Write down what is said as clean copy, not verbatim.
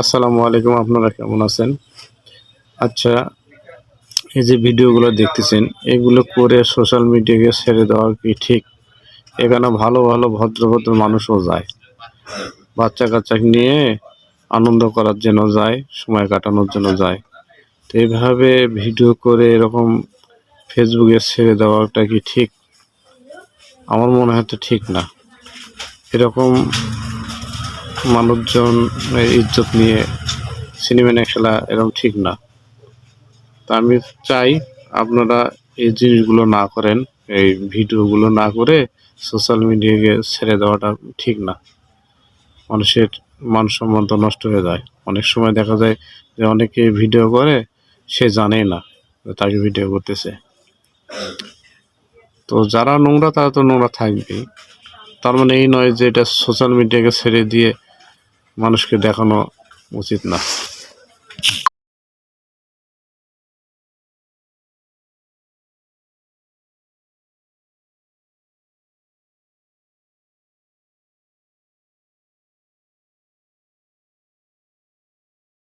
আসসালামু আলাইকুম, আপনারা কেমন আছেন? আচ্ছা, এই যে ভিডিওগুলো দেখতেছেন, এগুলো করে সোশ্যাল মিডিয়ায় ছেড়ে দেওয়া কি ঠিক? এখানে ভালো ভালো ভদ্র মানুষও যায়, বাচ্চা কাচ্চা নিয়ে আনন্দ করার জন্য যায়, সময় কাটানোর জন্য যায়। তো এইভাবে ভিডিও করে এরকম ফেসবুকে ছেড়ে দেওয়াটা কি ঠিক? আমার মনে হয় তো ঠিক না। এরকম মানুষজন ইজ্জত নিয়ে সিনেমা খেলা এরকম ঠিক না। তা আমি চাই আপনারা এই জিনিসগুলো না করেন, এই ভিডিওগুলো না করে সোশ্যাল মিডিয়াকে ছেড়ে দেওয়াটা ঠিক না। মানুষের মান সম্মান তো নষ্ট হয়ে যায়। অনেক সময় দেখা যায় যে অনেকে ভিডিও করে, সে জানেই না যে তাকে ভিডিও করতেছে। তো যারা নোংরা তারা তো নোংরা থাকবেই। তার মানে এই নয় যে এটা সোশ্যাল মিডিয়াকে ছেড়ে দিয়ে মানুষকে দেখানো উচিত না।